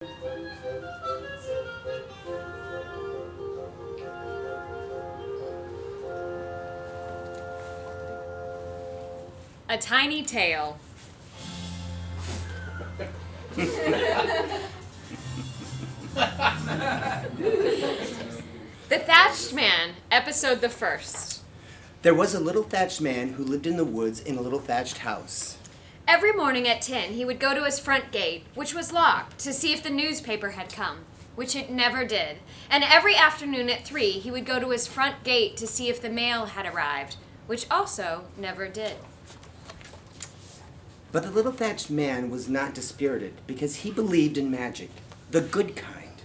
A Tiny Tale. The Thatched Man, episode the first. There was a little thatched man who lived in the woods in a little thatched house. Every morning at 10, he would go to his front gate, which was locked, to see if the newspaper had come, which it never did. And every afternoon at 3, he would go to his front gate to see if the mail had arrived, which also never did. But the little thatched man was not dispirited because he believed in magic, the good kind.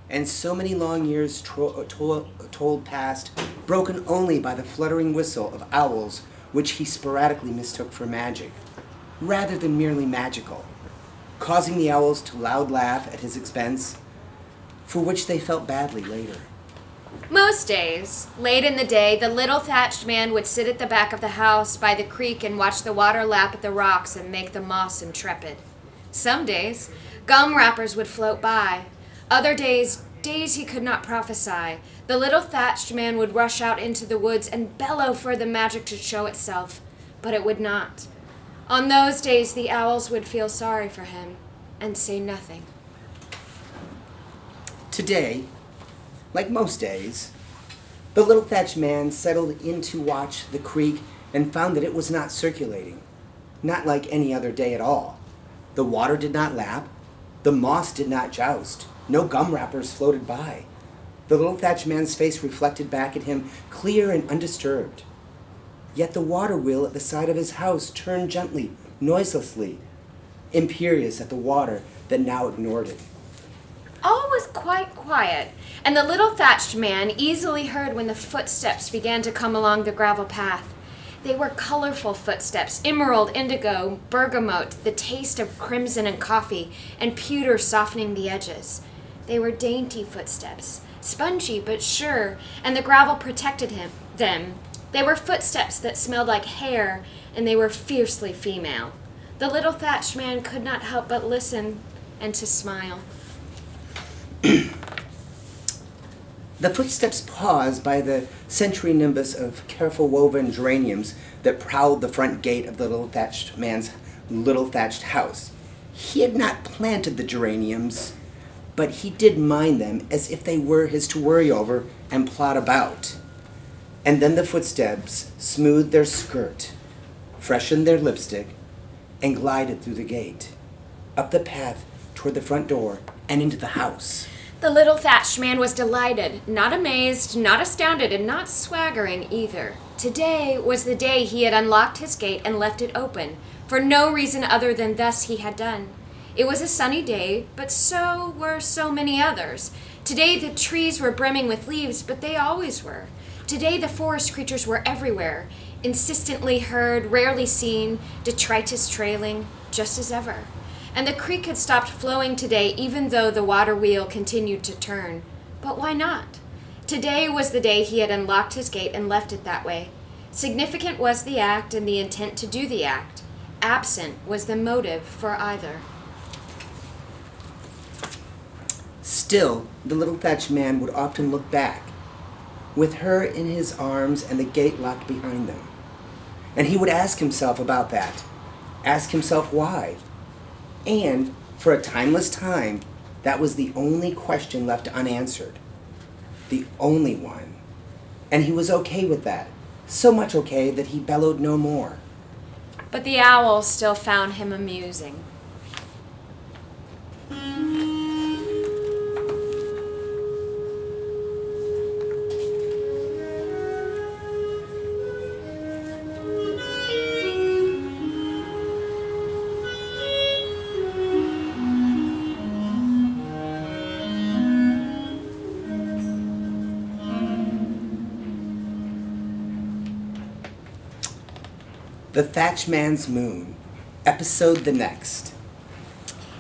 And so many long years told past, broken only by the fluttering whistle of owls, which he sporadically mistook for magic, rather than merely magical, causing the owls to loud laugh at his expense, for which they felt badly later. Most days, late in the day, the little thatched man would sit at the back of the house by the creek and watch the water lap at the rocks and make the moss intrepid. Some days, gum wrappers would float by. Other days he could not prophesy, the little thatched man would rush out into the woods and bellow for the magic to show itself, but it would not. On those days, the owls would feel sorry for him and say nothing. Today, like most days, the little thatched man settled in to watch the creek and found that it was not circulating, not like any other day at all. The water did not lap, the moss did not joust, no gum wrappers floated by. The little thatched man's face reflected back at him, clear and undisturbed. Yet the water wheel at the side of his house turned gently, noiselessly, imperious at the water that now ignored it. All was quite quiet, and the little thatched man easily heard when the footsteps began to come along the gravel path. They were colorful footsteps, emerald, indigo, bergamot, the taste of crimson and coffee, and pewter softening the edges. They were dainty footsteps, spongy but sure, and the gravel protected them. They were footsteps that smelled like hair, and they were fiercely female. The little thatched man could not help but listen and to smile. The footsteps paused by the century nimbus of careful woven geraniums that prowled the front gate of the little thatched man's little thatched house. He had not planted the geraniums, but he did mind them as if they were his to worry over and plot about. And then the footsteps smoothed their skirt, freshened their lipstick, and glided through the gate, up the path toward the front door and into the house. The little thatched man was delighted, not amazed, not astounded, and not swaggering either. Today was the day he had unlocked his gate and left it open, for no reason other than thus he had done. It was a sunny day, but so were so many others. Today the trees were brimming with leaves, but they always were. Today the forest creatures were everywhere, insistently heard, rarely seen, detritus trailing, just as ever. And the creek had stopped flowing today, even though the water wheel continued to turn. But why not? Today was the day he had unlocked his gate and left it that way. Significant was the act and the intent to do the act. Absent was the motive for either. Still, the little thatched man would often look back, with her in his arms and the gate locked behind them. And he would ask himself about that, ask himself why. And, for a timeless time, that was the only question left unanswered. The only one. And he was okay with that. So much okay that he bellowed no more. But the owls still found him amusing. The Thatched Man's Moon, episode the next.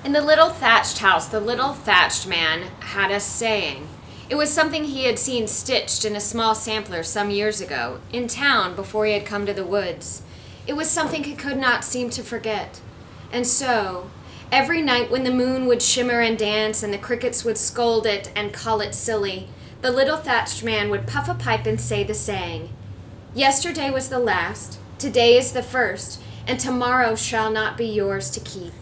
In the little thatched house, the little thatched man had a saying. It was something he had seen stitched in a small sampler some years ago, in town before he had come to the woods. It was something he could not seem to forget. And so, Every night when the moon would shimmer and dance and the crickets would scold it and call it silly, the little thatched man would puff a pipe and say the saying, "Yesterday was the last, today is the first, and tomorrow shall not be yours to keep."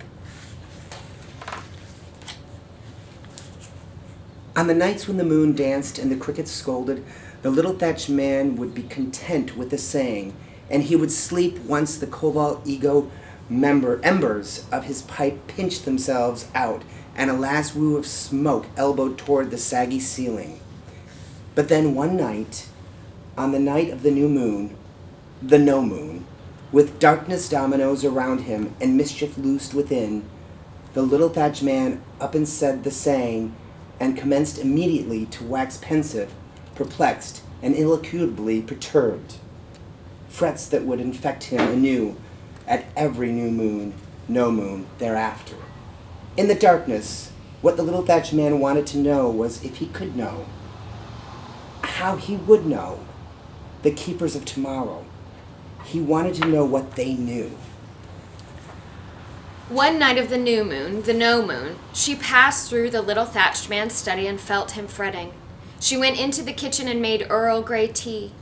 On the nights when the moon danced and the crickets scolded, the little thatched man would be content with the saying, and he would sleep once the cobalt ego embers of his pipe pinched themselves out and a last woo of smoke elbowed toward the saggy ceiling. But then one night, on the night of the new moon, the no moon, with darkness dominoes around him and mischief loosed within, the little thatched man up and said the saying and commenced immediately to wax pensive, perplexed, and illocutably perturbed. Frets that would infect him anew at every new moon, no moon thereafter. In the darkness, what the little thatched man wanted to know was if he could know, how he would know, the keepers of tomorrow. He wanted to know what they knew. One night of the new moon, the no moon, she passed through the little thatched man's study and felt him fretting. She went into the kitchen and made Earl Grey tea.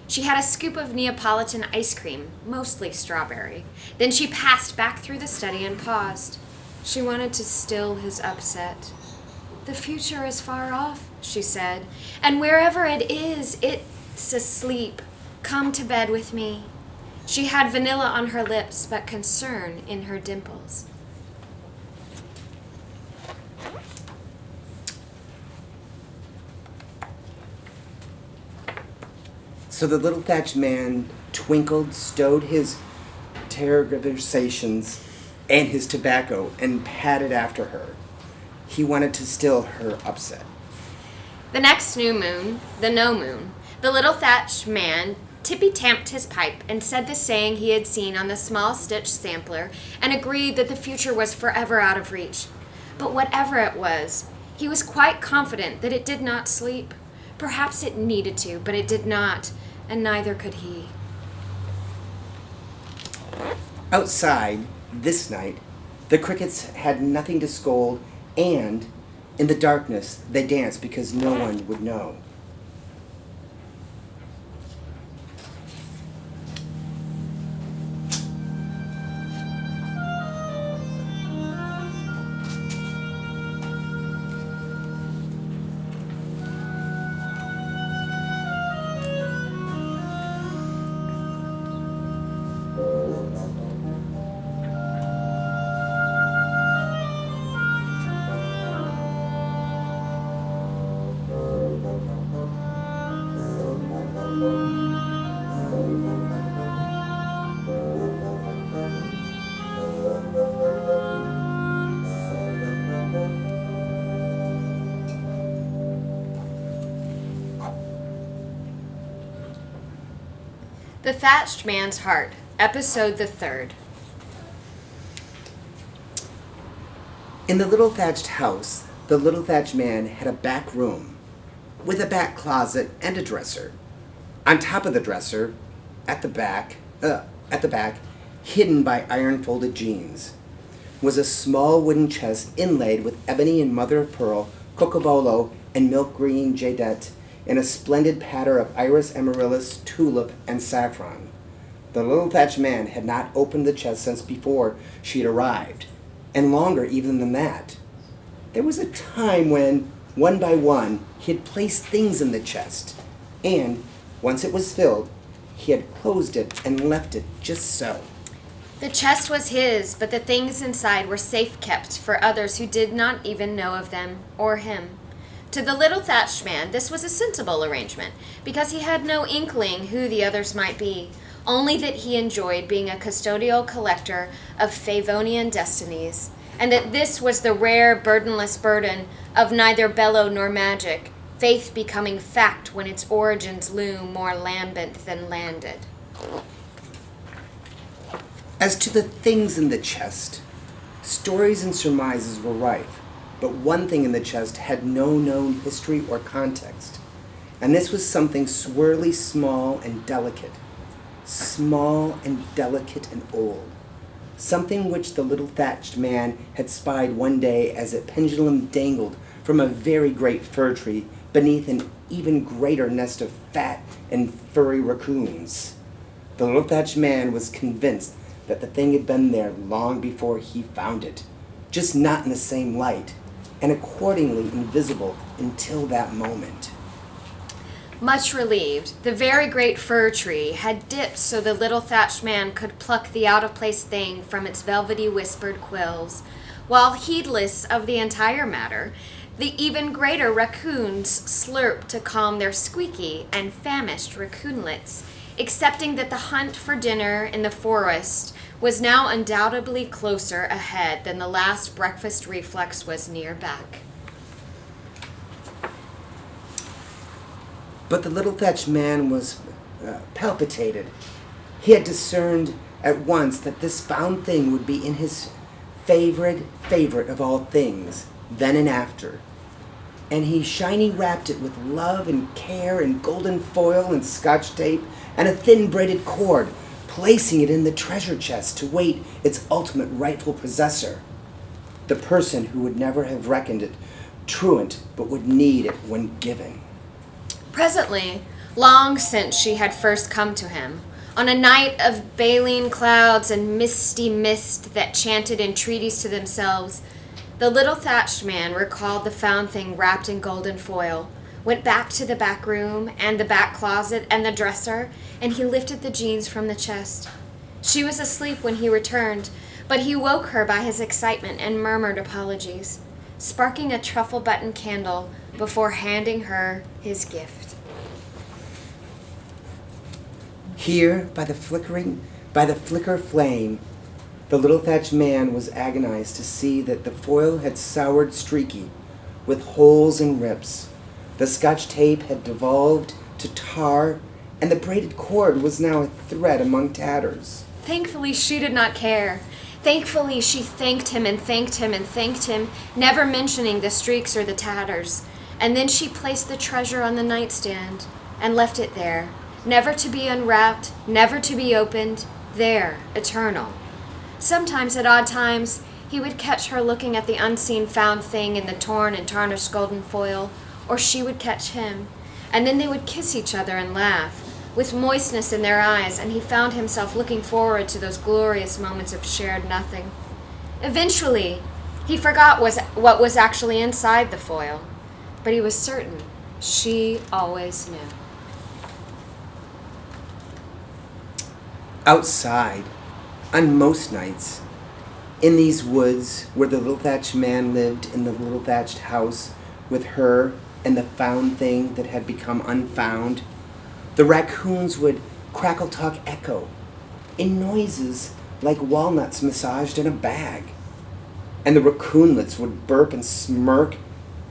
She had a scoop of Neapolitan ice cream, mostly strawberry. Then she passed back through the study and paused. She wanted to still his upset. "The future is far off," she said, "and wherever it is, it's asleep. Come to bed with me." She had vanilla on her lips, but concern in her dimples. So the little thatched man twinkled, stowed his tergiversations and his tobacco, and padded after her. He wanted to still her upset. The next new moon, the no moon, the little thatched man tippy-tamped his pipe and said the saying he had seen on the small stitch sampler and agreed that the future was forever out of reach. But whatever it was, he was quite confident that it did not sleep. Perhaps it needed to, but it did not, and neither could he. Outside, this night, the crickets had nothing to scold, and in the darkness they danced because no one would know. The Thatched Man's Heart, Episode the 3rd. In the little thatched house, the little thatched man had a back room with a back closet and a dresser. On top of the dresser, at the back, hidden by iron-folded jeans, was a small wooden chest inlaid with ebony and mother-of-pearl, cocobolo, and milk-green jadette, in a splendid patter of iris, amaryllis, tulip, and saffron. The little thatched man had not opened the chest since before she had arrived, and longer even than that. There was a time when, one by one, he had placed things in the chest, and, once it was filled, he had closed it and left it just so. The chest was his, but the things inside were safe kept for others who did not even know of them or him. To the little thatched man, this was a sensible arrangement, because he had no inkling who the others might be, only that he enjoyed being a custodial collector of Favonian destinies, and that this was the rare, burdenless burden of neither bellow nor magic, faith becoming fact when its origins loom more lambent than landed. As to the things in the chest, stories and surmises were rife. But one thing in the chest had no known history or context, and this was something swirly, small and delicate and old, something which the little thatched man had spied one day as a pendulum dangled from a very great fir tree beneath an even greater nest of fat and furry raccoons. The little thatched man was convinced that the thing had been there long before he found it, just not in the same light, and accordingly invisible until that moment. Much relieved, the very great fir tree had dipped so the little thatched man could pluck the out-of-place thing from its velvety whispered quills, while heedless of the entire matter, the even greater raccoons slurped to calm their squeaky and famished raccoonlets, accepting that the hunt for dinner in the forest was now undoubtedly closer ahead than the last breakfast reflex was near back. But the little thatched man was palpitated. He had discerned at once that this found thing would be in his favorite of all things, then and after. And he shiny wrapped it with love and care and golden foil and scotch tape and a thin braided cord, placing it in the treasure chest to wait its ultimate rightful possessor, the person who would never have reckoned it truant but would need it when given. Presently, long since she had first come to him, on a night of baleen clouds and misty mist that chanted entreaties to themselves, the little thatched man recalled the found thing wrapped in golden foil, went back to the back room and the back closet and the dresser, and he lifted the jeans from the chest. She was asleep when he returned, but he woke her by his excitement and murmured apologies, sparking a truffle-button candle before handing her his gift. Here, by the flicker flame, the little thatched man was agonized to see that the foil had soured streaky, with holes and rips. The scotch tape had devolved to tar, and the braided cord was now a thread among tatters. Thankfully, she did not care. Thankfully, she thanked him and thanked him and thanked him, never mentioning the streaks or the tatters. And then she placed the treasure on the nightstand and left it there, never to be unwrapped, never to be opened, there, eternal. Sometimes, at odd times, he would catch her looking at the unseen found thing in the torn and tarnished golden foil, or she would catch him, and then they would kiss each other and laugh, with moistness in their eyes, and he found himself looking forward to those glorious moments of shared nothing. Eventually, he forgot what was actually inside the foil, but he was certain she always knew. Outside, on most nights, in these woods where the little thatched man lived in the little thatched house with her and the found thing that had become unfound, the raccoons would crackle-talk echo in noises like walnuts massaged in a bag, and the raccoonlets would burp and smirk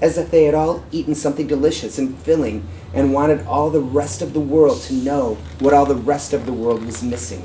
as if they had all eaten something delicious and filling and wanted all the rest of the world to know what all the rest of the world was missing.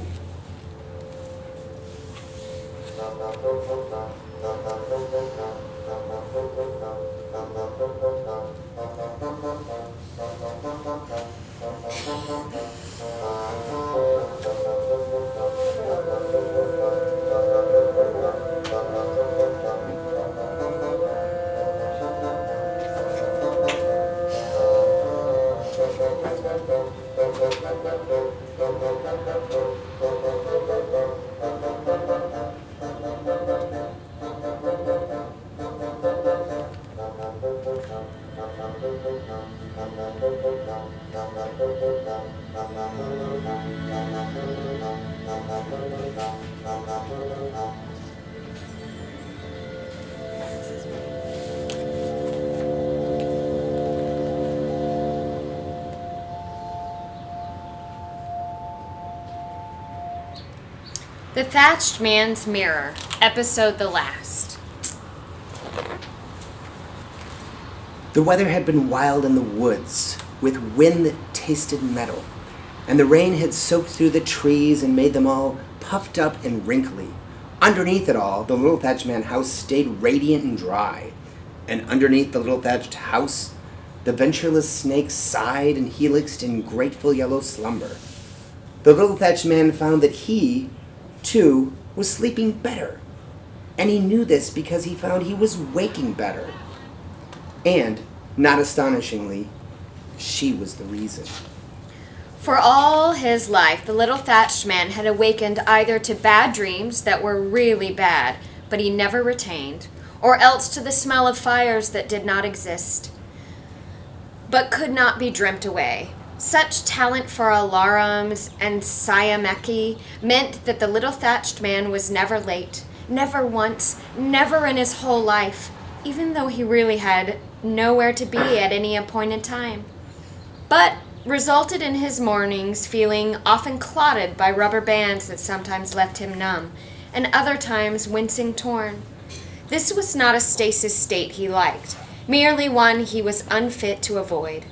The Thatched Man's Mirror, episode the last. The weather had been wild in the woods, with wind that tasted metal, and the rain had soaked through the trees and made them all puffed up and wrinkly. Underneath it all, the little thatched man house stayed radiant and dry, and underneath the little thatched house, the ventureless snake sighed and helixed in grateful yellow slumber. The little thatched man found that he, too, was sleeping better. And he knew this because he found he was waking better. And, not astonishingly, she was the reason. For all his life, the little thatched man had awakened either to bad dreams that were really bad, but he never retained, or else to the smell of fires that did not exist, but could not be dreamt away. Such talent for alarums and siameki meant that the little thatched man was never late, never once, never in his whole life, even though he really had nowhere to be at any appointed time, but resulted in his mornings feeling often clotted by rubber bands that sometimes left him numb, and other times wincing torn. This was not a stasis state he liked, merely one he was unfit to avoid,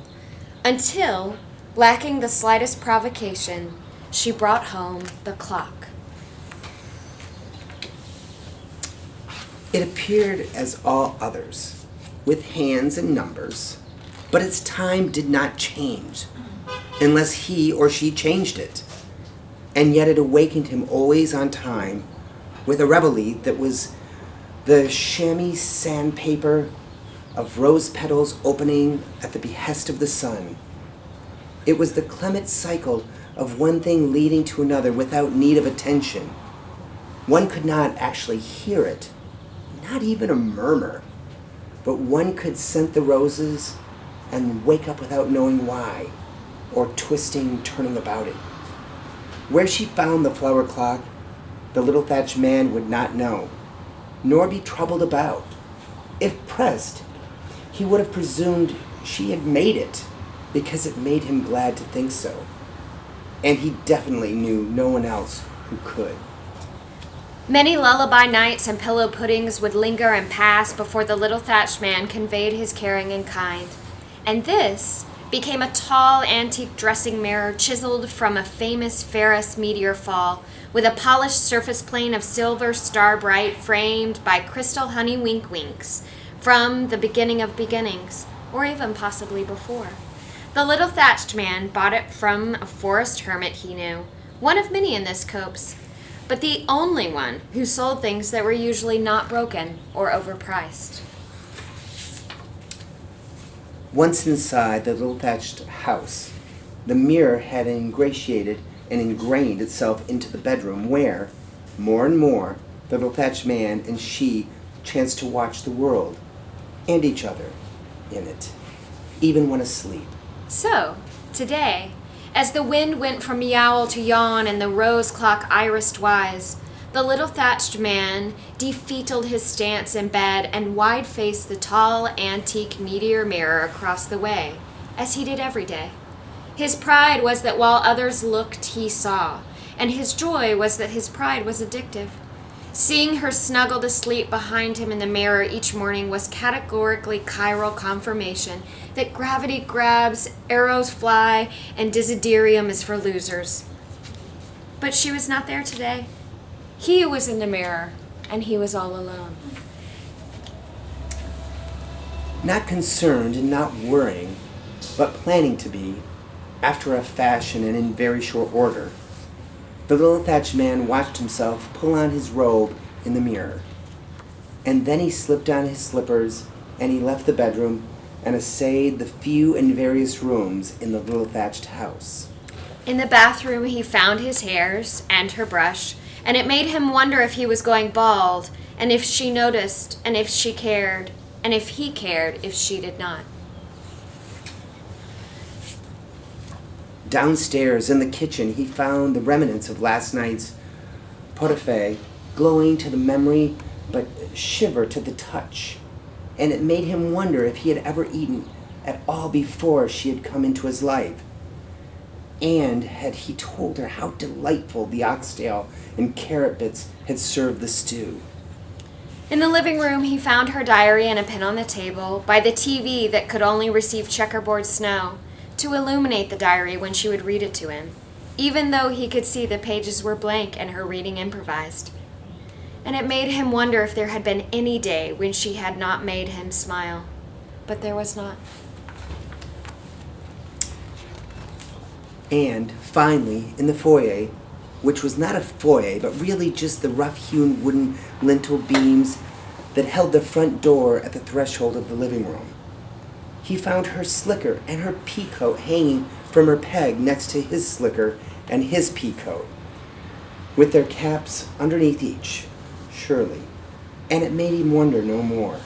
until, lacking the slightest provocation, she brought home the clock. It appeared as all others, with hands and numbers, but its time did not change, unless he or she changed it. And yet it awakened him always on time, with a reveille that was the chamois sandpaper of rose petals opening at the behest of the sun. It was the clement cycle of one thing leading to another without need of attention. One could not actually hear it, not even a murmur, but one could scent the roses and wake up without knowing why, or twisting, turning about it. Where she found the flower clock, the little thatched man would not know, nor be troubled about. If pressed, he would have presumed she had made it, because it made him glad to think so. And he definitely knew no one else who could. Many lullaby nights and pillow puddings would linger and pass before the little thatched man conveyed his caring in kind. And this became a tall antique dressing mirror chiseled from a famous Ferris meteor fall, with a polished surface plane of silver star bright framed by crystal honey wink winks from the beginning of beginnings, or even possibly before. The little thatched man bought it from a forest hermit he knew, one of many in this copse, but the only one who sold things that were usually not broken or overpriced. Once inside the little thatched house, the mirror had ingratiated and ingrained itself into the bedroom where, more and more, the little thatched man and she chanced to watch the world, and each other, in it, even when asleep. So, today, as the wind went from yowl to yawn and the rose clock irised wise, the little thatched man defeatled his stance in bed and wide-faced the tall antique meteor mirror across the way, as he did every day. His pride was that while others looked, he saw, and his joy was that his pride was addictive. Seeing her snuggled asleep behind him in the mirror each morning was categorically chiral confirmation that gravity grabs, arrows fly, and desiderium is for losers. But she was not there today. He was in the mirror, and he was all alone. Not concerned and not worrying, but planning to be, after a fashion and in very short order, the little thatched man watched himself pull on his robe in the mirror. And then he slipped on his slippers, and he left the bedroom and essayed the few and various rooms in the little thatched house. In the bathroom he found his hairs and her brush, and it made him wonder if he was going bald, and if she noticed, and if she cared, and if he cared if she did not. Downstairs in the kitchen he found the remnants of last night's pot-au-feu, glowing to the memory but shiver to the touch, and it made him wonder if he had ever eaten at all before she had come into his life. And had he told her how delightful the oxtail and carrot bits had served the stew. In the living room he found her diary and a pen on the table, by the TV that could only receive checkerboard snow, to illuminate the diary when she would read it to him, even though he could see the pages were blank and her reading improvised. And it made him wonder if there had been any day when she had not made him smile. But there was not. And, finally, in the foyer, which was not a foyer, but really just the rough-hewn wooden lintel beams that held the front door at the threshold of the living room. He found her slicker and her peacoat hanging from her peg next to his slicker and his peacoat, with their caps underneath each, surely, and it made him wonder no more.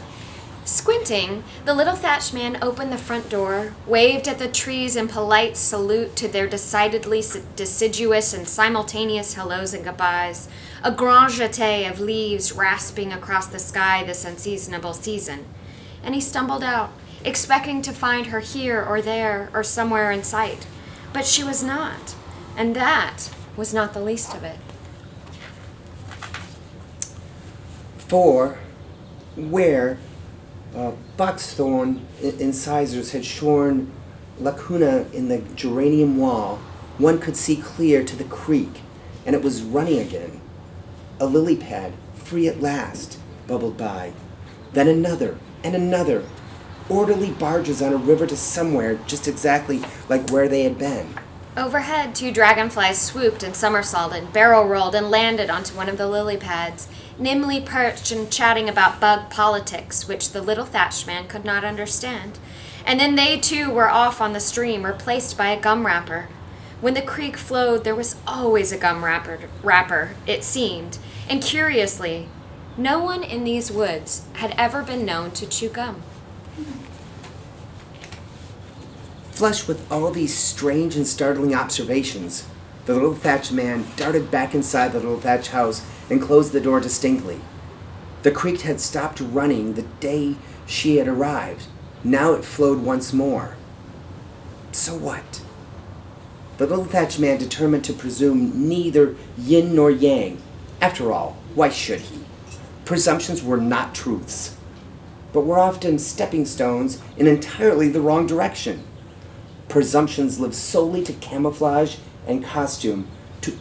Squinting, the little thatched man opened the front door, waved at the trees in polite salute to their decidedly deciduous and simultaneous hellos and goodbyes, a grand jeté of leaves rasping across the sky this unseasonable season. And he stumbled out, expecting to find her here or there or somewhere in sight. But she was not, and that was not the least of it. For where boxthorn incisors had shorn lacuna in the geranium wall, one could see clear to the creek, and it was running again. A lily pad, free at last, bubbled by. Then another, and another. Orderly barges on a river to somewhere just exactly like where they had been. Overhead, 2 dragonflies swooped and somersaulted, barrel-rolled, and landed onto one of the lily pads, nimbly perched and chatting about bug politics, which the little thatched man could not understand. And then they, too, were off on the stream, replaced by a gum wrapper. When the creek flowed, there was always a gum wrapper, it seemed, and curiously, no one in these woods had ever been known to chew gum. Flushed with all these strange and startling observations, the little thatched man darted back inside the little thatched house and closed the door distinctly. The creek had stopped running the day she had arrived. Now it flowed once more. So what? The little thatched man determined to presume neither yin nor yang. After all, why should he? Presumptions were not truths, but were often stepping stones in entirely the wrong direction. Presumptions live solely to camouflage and costume, to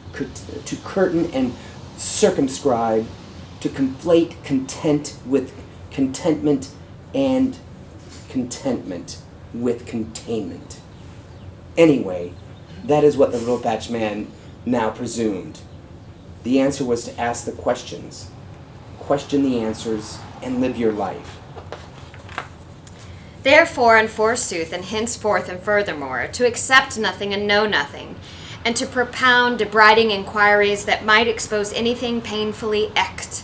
curtain and circumscribe, to conflate content with contentment and contentment with containment. Anyway, that is what the little thatched man now presumed. The answer was to ask the questions, question the answers, and live your life. Therefore, and forsooth, and henceforth, and furthermore, to accept nothing and know nothing, and to propound debriding inquiries that might expose anything painfully echt.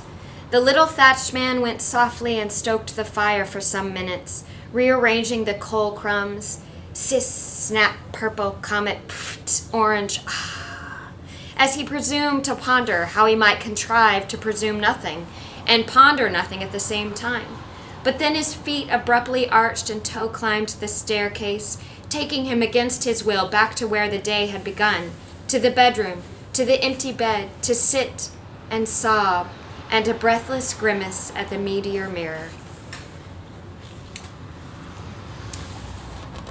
The little thatched man went softly and stoked the fire for some minutes, rearranging the coal crumbs. Sis, snap, purple, comet, pft, orange, as he presumed to ponder how he might contrive to presume nothing, and ponder nothing at the same time. But then his feet abruptly arched and toe climbed the staircase, taking him against his will back to where the day had begun, to the bedroom, to the empty bed, to sit and sob, and a breathless grimace at the meteor mirror.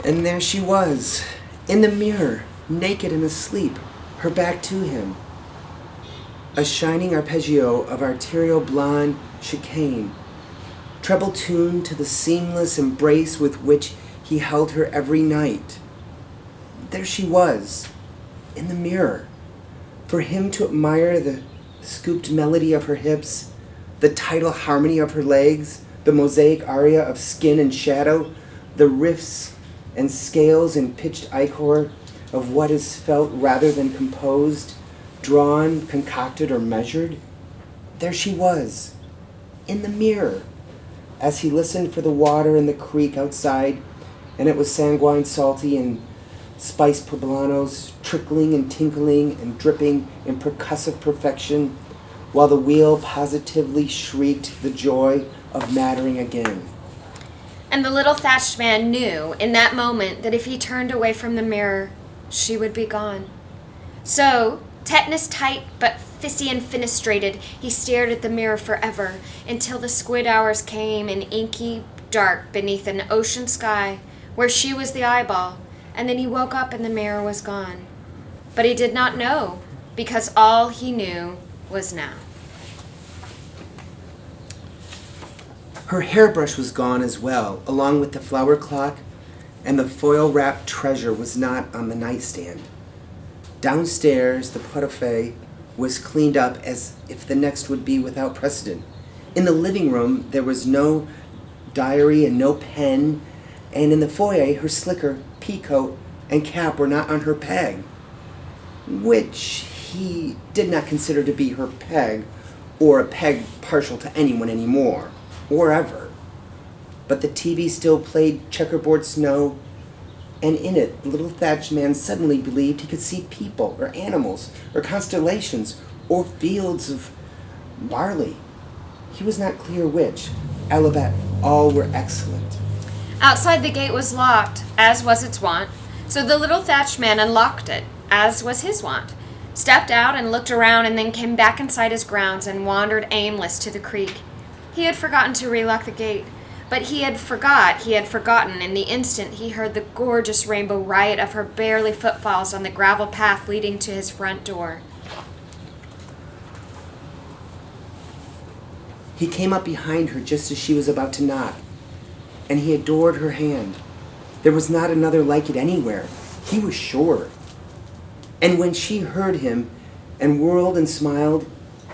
And there she was, in the mirror, naked and asleep, her back to him. A shining arpeggio of arterial blonde chicane, treble tuned to the seamless embrace with which he held her every night. There she was, in the mirror, for him to admire the scooped melody of her hips, the tidal harmony of her legs, the mosaic aria of skin and shadow, the riffs and scales and pitched ichor of what is felt rather than composed, drawn, concocted, or measured. There she was, in the mirror, as he listened for the water in the creek outside, and it was sanguine, salty, and spiced poblanos, trickling and tinkling and dripping in percussive perfection, while the wheel positively shrieked the joy of mattering again. And the little thatched man knew in that moment that if he turned away from the mirror, she would be gone. So, tetanus tight but fissy and fenestrated, he stared at the mirror forever, until the squid hours came in inky dark beneath an ocean sky where she was the eyeball, and then he woke up and the mirror was gone. But he did not know, because all he knew was now. Her hairbrush was gone as well, along with the flower clock, and the foil-wrapped treasure was not on the nightstand. Downstairs, the pot-au-feu was cleaned up as if the next would be without precedent. In the living room, there was no diary and no pen, and in the foyer, her slicker, peacoat, and cap were not on her peg, which he did not consider to be her peg, or a peg partial to anyone anymore, or ever. But the TV still played Checkerboard Snow, and in it, the little thatched man suddenly believed he could see people, or animals, or constellations, or fields of barley. He was not clear which. I'll bet all were excellent. Outside the gate was locked, as was its wont, so the little thatched man unlocked it, as was his wont, stepped out and looked around, and then came back inside his grounds and wandered aimless to the creek. He had forgotten to relock the gate, but he had forgotten in the instant he heard the gorgeous rainbow riot of her barely footfalls on the gravel path leading to his front door. He came up behind her just as she was about to knock, and he adored her hand. There was not another like it anywhere, he was sure. And when she heard him and whirled and smiled,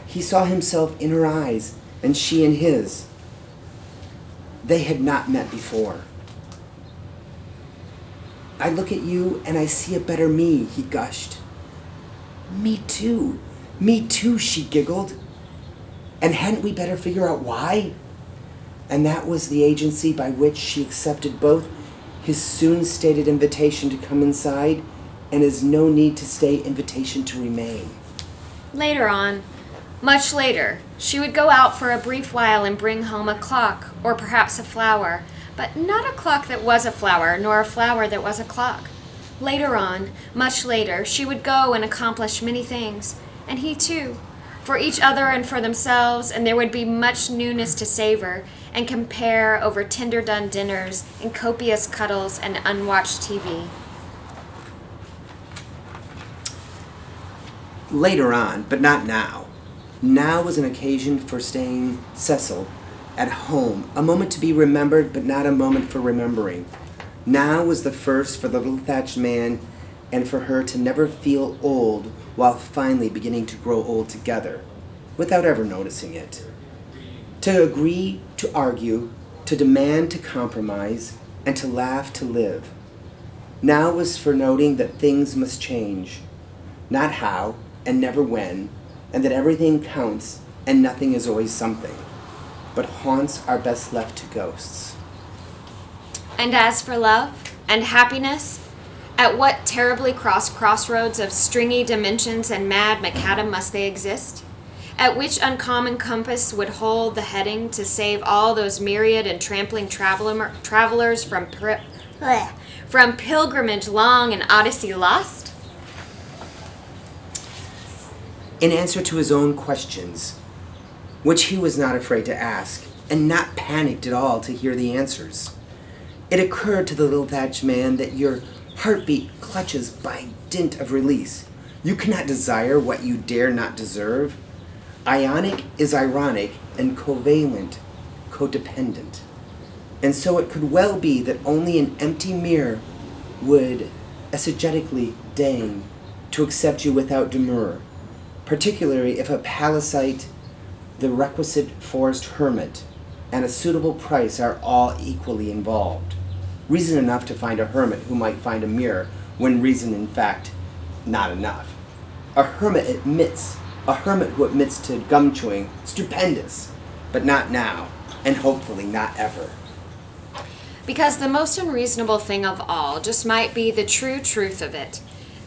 he saw himself in her eyes and she in his. They had not met before. I look at you and I see a better me, he gushed. Me too, she giggled. And hadn't we better figure out why? And that was the agency by which she accepted both his soon-stated invitation to come inside and his no-need-to-stay invitation to remain. Later on, much later, she would go out for a brief while and bring home a clock, or perhaps a flower, but not a clock that was a flower, nor a flower that was a clock. Later on, much later, she would go and accomplish many things, and he too, for each other and for themselves, and there would be much newness to savor and compare over tender-done dinners and copious cuddles and unwatched TV. Later on, but not now. Now was an occasion for staying Cecil at home, a moment to be remembered, but not a moment for remembering. Now was the first for the little thatched man and for her to never feel old while finally beginning to grow old together, without ever noticing it. To agree, to argue, to demand, to compromise, and to laugh, to live. Now was for noting that things must change, not how, and never when, and that everything counts and nothing is always something, but haunts are best left to ghosts. And as for love and happiness, at what terribly crossroads of stringy dimensions and mad macadam must they exist? At which uncommon compass would hold the heading to save all those myriad and trampling travelers from pilgrimage long and odyssey lost? In answer to his own questions, which he was not afraid to ask, and not panicked at all to hear the answers, it occurred to the little thatched man that your heartbeat clutches by dint of release. You cannot desire what you dare not deserve. Ionic is ironic, and covalent, codependent. And so it could well be that only an empty mirror would exegetically deign to accept you without demur, particularly if a palisite, the requisite forest hermit, and a suitable price are all equally involved. Reason enough to find a hermit who might find a mirror, when reason, in fact, not enough. A hermit who admits to gum chewing, stupendous, but not now, and hopefully not ever. Because the most unreasonable thing of all just might be the true truth of it,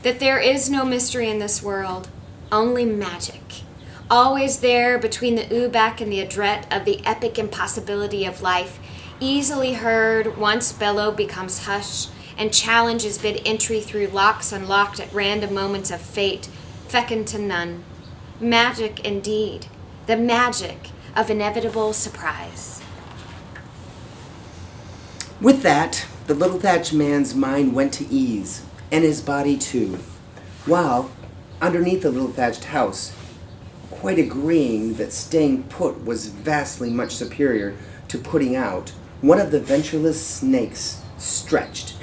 that there is no mystery in this world, only magic. Always there between the Ubak and the Adret of the epic impossibility of life, easily heard once bellow becomes hush, and challenge is bid entry through locks unlocked at random moments of fate, fecund to none. Magic indeed, the magic of inevitable surprise. With that, the little thatched man's mind went to ease, and his body too, while, underneath the little thatched house, quite agreeing that staying put was vastly much superior to putting out, one of the ventureless snakes stretched,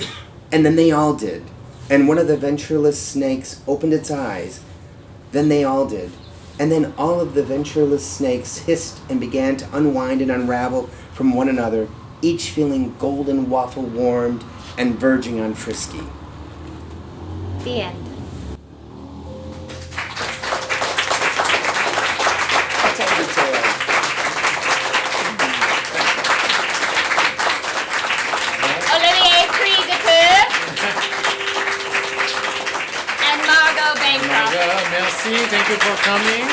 and then they all did, and one of the ventureless snakes opened its eyes, then they all did, And then all of the ventureless snakes hissed and began to unwind and unravel from one another, each feeling golden waffle warmed and verging on frisky. The end. I'll tell you the tale. Olivier Coeur and Margot Bancroft. Margot, merci. Thank you for coming.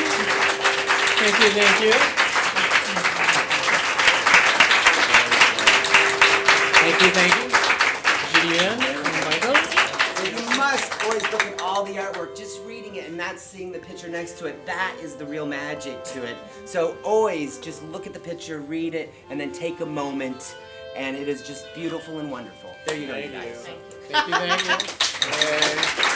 Thank you, thank you. Thank you. Gillian and Michael. So you must always look at all the artwork. Just reading it and not seeing the picture next to it, that is the real magic to it. So always just look at the picture, read it, and then take a moment, and it is just beautiful and wonderful. There you go, you guys. Thank you. Thank you.